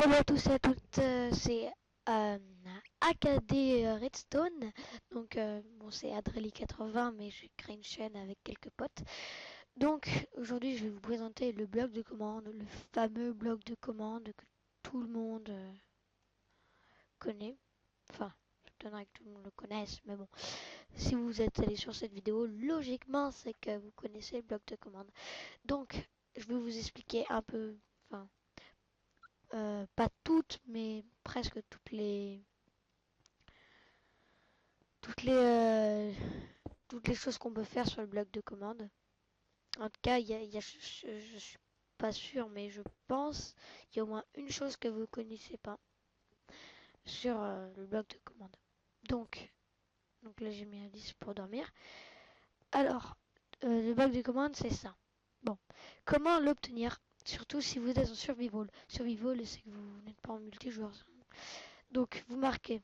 Salut à tous et à toutes, c'est AKD Redstone. Donc, bon, c'est Adrelly80, mais j'ai créé une chaîne avec quelques potes. Donc, aujourd'hui, je vais vous présenter le bloc de commande, le fameux bloc de commande que tout le monde connaît. Enfin, j'étonnerais que tout le monde le connaisse, mais bon, si vous êtes allé sur cette vidéo, logiquement, c'est que vous connaissez le bloc de commande. Donc, je vais vous expliquer un peu, enfin, pas toutes, mais presque toutes les, euh, toutes les choses qu'on peut faire sur le bloc de commande. En tout cas, je suis pas sûre, mais je pense qu'il y a au moins une chose que vous connaissez pas sur le bloc de commande. Donc là, j'ai mis un 10 pour dormir. Alors, le bloc de commande, c'est ça. Bon, comment l'obtenir? Surtout si vous êtes en survival. Survival, c'est que vous n'êtes pas en multijoueur. Donc, vous marquez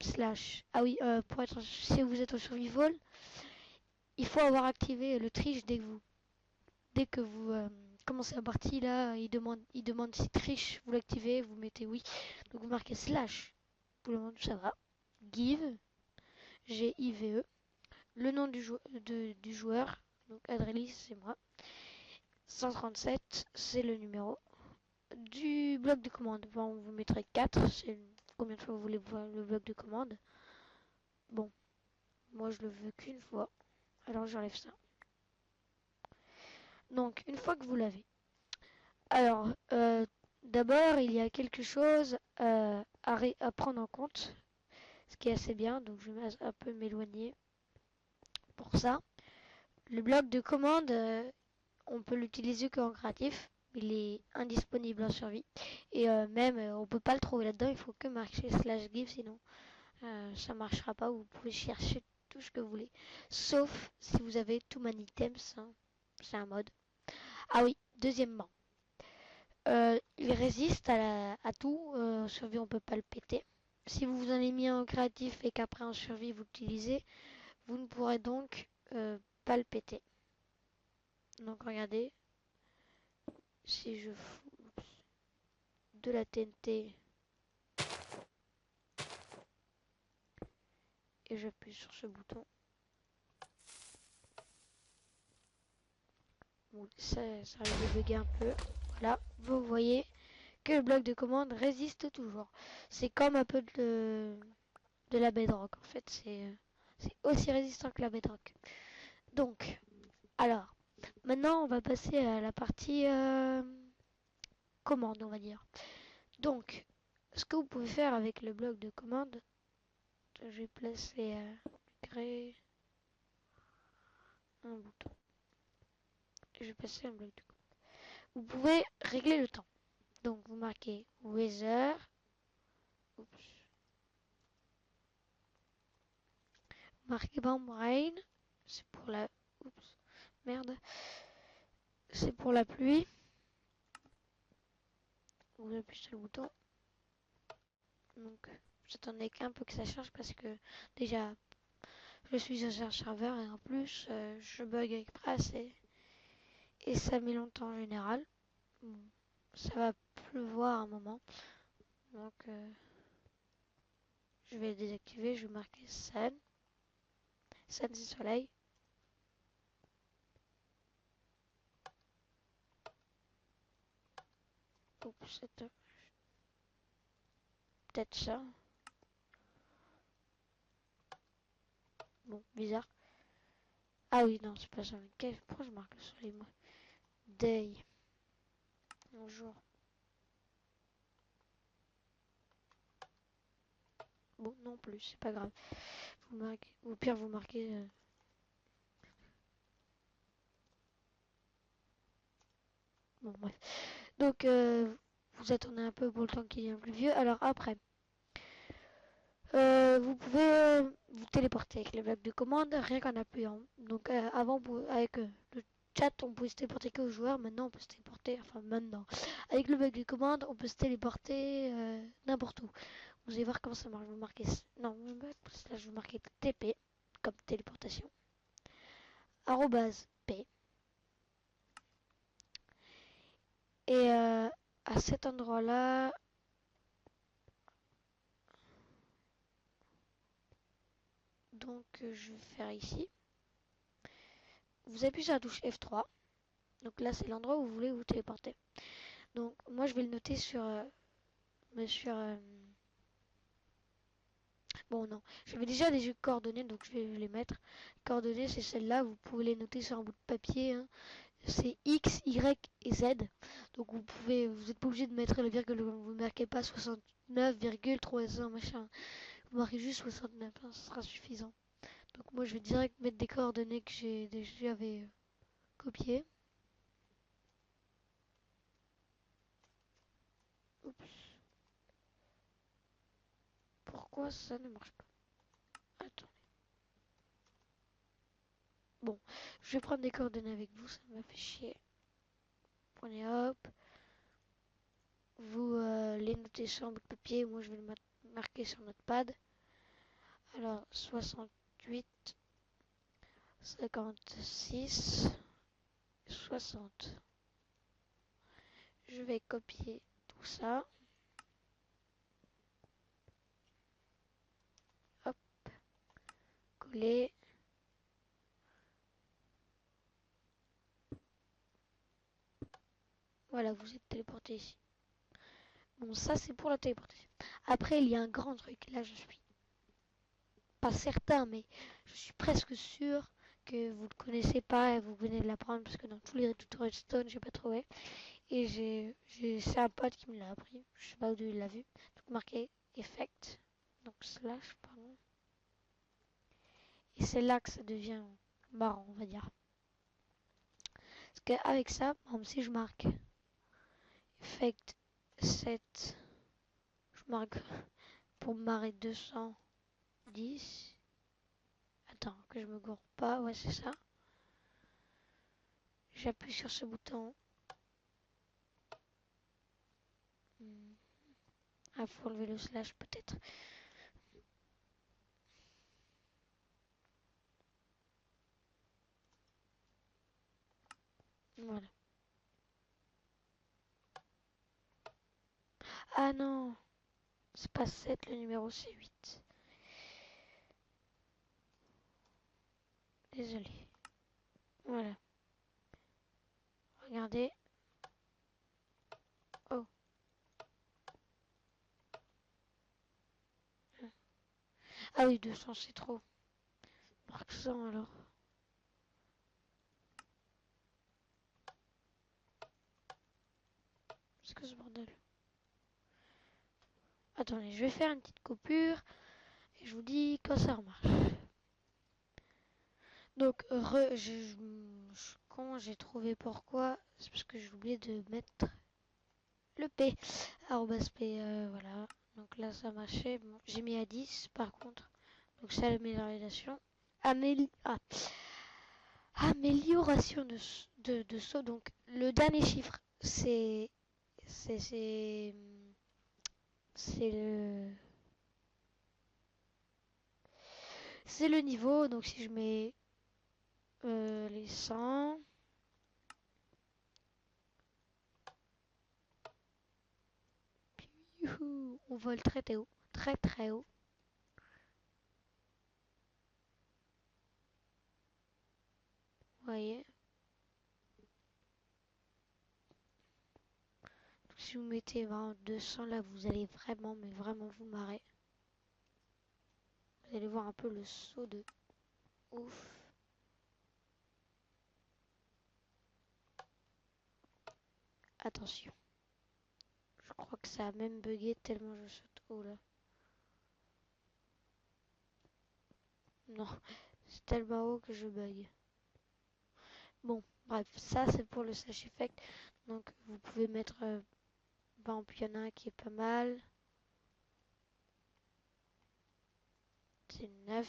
slash. Ah oui, pour être si vous êtes en survival, il faut avoir activé le triche dès que vous commencez la partie. Là, il demande si triche, vous l'activez, vous mettez oui. Donc vous marquez slash pour le moment ça va. Give, Give, le nom du joueur, donc Adrelis c'est moi. 137 c'est le numéro du bloc de commande. Bon, vous mettrez 4, c'est combien de fois vous voulez voir le bloc de commande. Bon, moi je le veux qu'une fois, alors j'enlève ça. Donc une fois que vous l'avez, alors d'abord il y a quelque chose à prendre en compte, ce qui est assez bien, donc je vais un peu m'éloigner pour ça. Le bloc de commande, on peut l'utiliser qu'en créatif, il est indisponible en survie, et même on peut pas le trouver là-dedans, il faut que marquer slash give, sinon ça marchera pas. Vous pouvez chercher tout ce que vous voulez, sauf si vous avez too many items, hein. C'est un mode. Ah oui, deuxièmement, il résiste à tout. En survie, on peut pas le péter. Si vous vous en avez mis en créatif et qu'après en survie vous l'utilisez, vous ne pourrez donc pas le péter. Donc regardez, si je fous de la TNT et j'appuie sur ce bouton, bon, ça risque de bugger un peu. Voilà, vous voyez que le bloc de commande résiste toujours. C'est comme un peu de la bedrock en fait. C'est aussi résistant que la bedrock. Donc, alors, maintenant on va passer à la partie commande, on va dire. Donc, ce que vous pouvez faire avec le bloc de commande, je vais placer créer un bouton. Je vais passer un bloc de commande. Vous pouvez régler le temps. Donc, vous marquez weather. Oups. Marquez bomb rain. C'est pour la. Oups. Merde. C'est pour la pluie. Vous appuyez sur le bouton. Donc, j'attendais qu'un peu que ça charge parce que déjà je suis sur un serveur et en plus je bug avec Press et ça met longtemps en général. Bon, ça va pleuvoir un moment. Donc je vais le désactiver, je vais marquer Sun. Sun c'est soleil. Oups, c'est peut-être ça. Bon, bizarre. Ah oui, non, c'est pas ça. Pourquoi je marque le soleil moi? Day. Bonjour. Bon, non plus, c'est pas grave. Vous marquez, au pire, vous marquez. Bon, bref. Donc, vous attendez un peu pour le temps qu'il y ait un plus vieux. Alors, après, vous pouvez vous téléporter avec les blocs de commande rien qu'en appuyant. Donc, avant, avec le chat, on pouvait se téléporter que aux joueurs. Maintenant, on peut se téléporter. Enfin, maintenant. Avec le bloc de commande, on peut se téléporter n'importe où. Vous allez voir comment ça marche. Vous marquez. Non, là, je vais marquer TP comme téléportation. Arrobase P. Et à cet endroit-là, Donc je vais faire ici. Vous appuyez sur la touche F3. Donc là c'est l'endroit où vous voulez vous téléporter. Donc moi je vais le noter sur... Bon non, j'avais déjà des coordonnées donc je vais les mettre. Coordonnées c'est celle-là, vous pouvez les noter sur un bout de papier. Hein. C'est X, Y et Z. Donc vous êtes pas obligé de mettre la virgule, vous ne marquez pas 69,300 machin. Vous marquez juste 69, hein, ce sera suffisant. Donc moi je vais direct mettre des coordonnées que j'avais copiées. Oups. Pourquoi ça ne marche pas? Attends. Bon, je vais prendre des coordonnées avec vous, ça m'a fait chier. Prenez hop. Vous les notez sur un bout de papier, moi je vais le marquer sur notre pad. Alors 68, 56, 60. Je vais copier tout ça. Hop, coller. Voilà, vous êtes téléporté ici. Bon, ça c'est pour la téléportation. Après, il y a un grand truc. Là, je suis pas certain, mais je suis presque sûr que vous le connaissez pas et vous venez de l'apprendre parce que dans tous les tutoriels Stone, j'ai pas trouvé. Et c'est un pote qui me l'a appris. Je sais pas où il l'a vu. Donc, marqué effect. Donc, slash, pardon. Et c'est là que ça devient marrant, on va dire. Parce qu'avec ça, par exemple, si je marque effect 7, je marque pour me marrer 210. Attends, que je me gourre pas. Ouais, c'est ça. J'appuie sur ce bouton. Ah, faut enlever le slash peut-être. Voilà. Ah non, c'est pas 7 le numéro, c'est 8. Désolé. Voilà. Regardez. Oh. Ah oui, 200 c'est trop. Marque 100 alors. C'est que ce bordel. Attendez, je vais faire une petite coupure. Et je vous dis quand ça remarche. Donc, quand j'ai trouvé pourquoi, c'est parce que j'ai oublié de mettre le P. Arrobas P, voilà. Donc là, ça marchait. Bon, j'ai mis à 10 par contre. Donc, c'est l'amélioration. Ah, amélioration de saut. Donc, le dernier chiffre, c'est, c'est, c'est le, c'est le niveau. Donc, si je mets les 100. Youhou, on vole très très haut. Très très haut. Vous voyez. Donc, si vous mettez vraiment 200 là, vous allez vraiment, mais vraiment vous marrer. Vous allez voir un peu le saut de ouf. Attention. Je crois que ça a même bugué tellement je saute haut là. Non, c'est tellement haut que je bug. Bon, bref, ça c'est pour le slash effect. Donc vous pouvez mettre, par exemple, il y en a un qui est pas mal. C'est 9.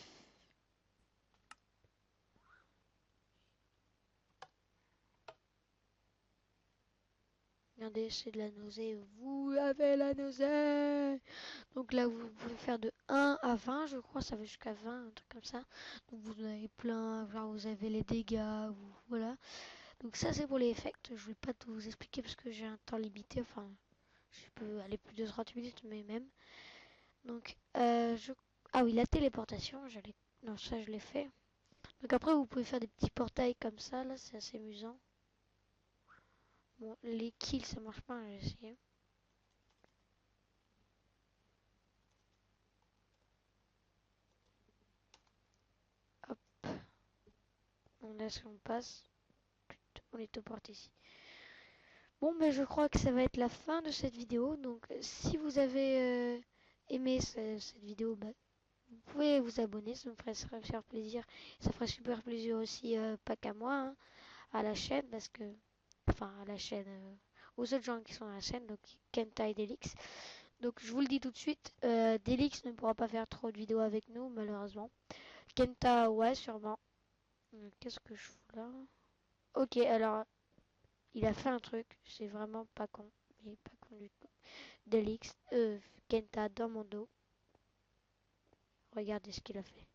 Regardez, c'est de la nausée. Vous avez la nausée. Donc là, vous pouvez faire de 1 à 20, je crois. Ça va jusqu'à 20, un truc comme ça. Donc vous en avez plein. Genre, vous avez les dégâts. Voilà. Donc ça, c'est pour les effects. Je vais pas tout vous expliquer parce que j'ai un temps limité. Enfin, je peux aller plus de 30 minutes, mais même. Donc, ah oui, la téléportation. Non, ça je l'ai fait. Donc après, vous pouvez faire des petits portails comme ça, là, c'est assez amusant. Bon, les kills, ça marche pas, j'ai essayé. Hop, on laisse, on passe. On est aux portes ici. Bon, ben je crois que ça va être la fin de cette vidéo. Donc, si vous avez aimé cette vidéo, bah, vous pouvez vous abonner, ça me ferait super plaisir. Ça ferait super plaisir aussi, pas qu'à moi, hein, à la chaîne, parce que, enfin, à la chaîne, aux autres gens qui sont à la chaîne, donc Kenta et Delix. Donc, je vous le dis tout de suite, Delix ne pourra pas faire trop de vidéos avec nous, malheureusement. Kenta, ouais, sûrement. Qu'est-ce que je fous là? Ok, alors, il a fait un truc, c'est vraiment pas con, mais pas con du tout. Delix, Kenta dans mon dos. Regardez ce qu'il a fait.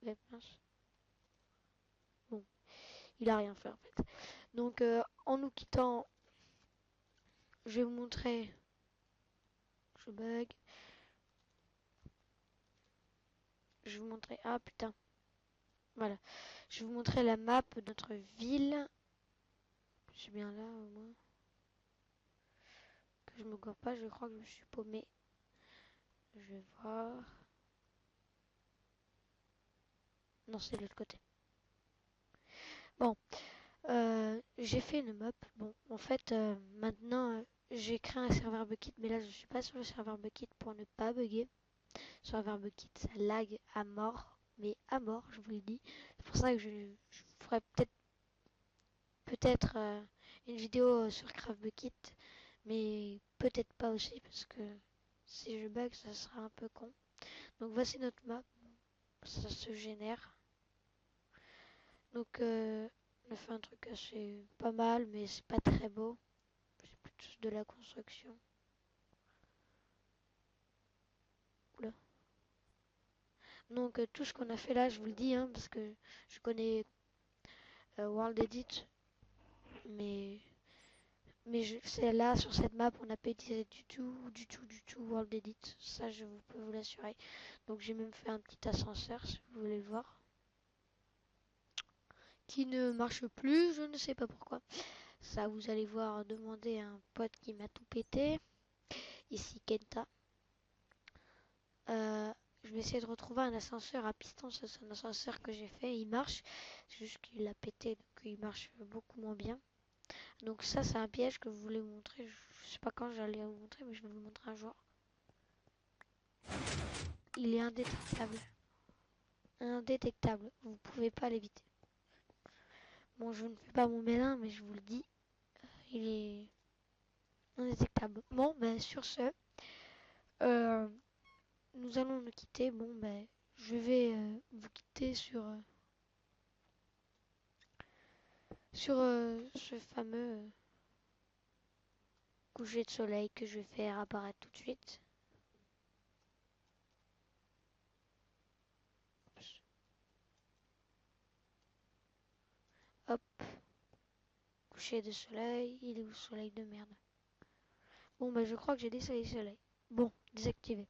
Mais mince. Bon, il a rien fait en fait. Donc en nous quittant, je vais vous montrer. Je bug. Je vais vous montrer. Ah putain. Voilà. Je vais vous montrer la map de notre ville. Je suis bien là au moins. Que je me gore pas, je crois que je me suis paumé. Je vais voir. Non, c'est de l'autre côté. Bon, j'ai fait une map. Bon, en fait, maintenant, j'ai créé un serveur Bukkit, mais là, je suis pas sur le serveur Bukkit pour ne pas bugger. Sur serveur Bukkit, ça lag à mort, mais à mort, je vous le dis. C'est pour ça que je ferai peut-être une vidéo sur Craft Bukkit, mais peut-être pas aussi, parce que si je bug, ça sera un peu con. Donc voici notre map, ça se génère. Donc on a fait un truc assez pas mal, mais c'est pas très beau. C'est plutôt de la construction. Oula. Donc tout ce qu'on a fait là, je vous le dis, hein, parce que je connais World Edit, mais c'est là sur cette map, on n'a pas utilisé du tout World Edit. Ça, je peux vous l'assurer. Donc j'ai même fait un petit ascenseur, si vous voulez le voir, qui ne marche plus, je ne sais pas pourquoi. Ça, vous allez voir, demander à un pote qui m'a tout pété. Ici Kenta. Je vais essayer de retrouver un ascenseur à piston. C'est un ascenseur que j'ai fait, il marche. C'est juste qu'il a pété, donc il marche beaucoup moins bien. Donc ça, c'est un piège que je voulais vous montrer. Je sais pas quand j'allais vous montrer, mais je vais vous le montrer un jour. Il est indétectable. Indétectable. Vous pouvez pas l'éviter. Bon, je ne fais pas mon mélin, mais je vous le dis, il est indétectable. Bon, ben sur ce, euh, nous allons nous quitter. Bon, ben je vais vous quitter sur ce fameux coucher de soleil que je vais faire apparaître tout de suite. Hop, coucher de soleil. Il est où le soleil de merde? Bon, bah je crois que j'ai désactivé le soleil. Bon, désactivé.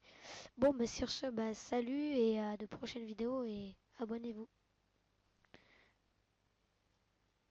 Bon, bah sur ce, bah salut et à de prochaines vidéos et abonnez-vous.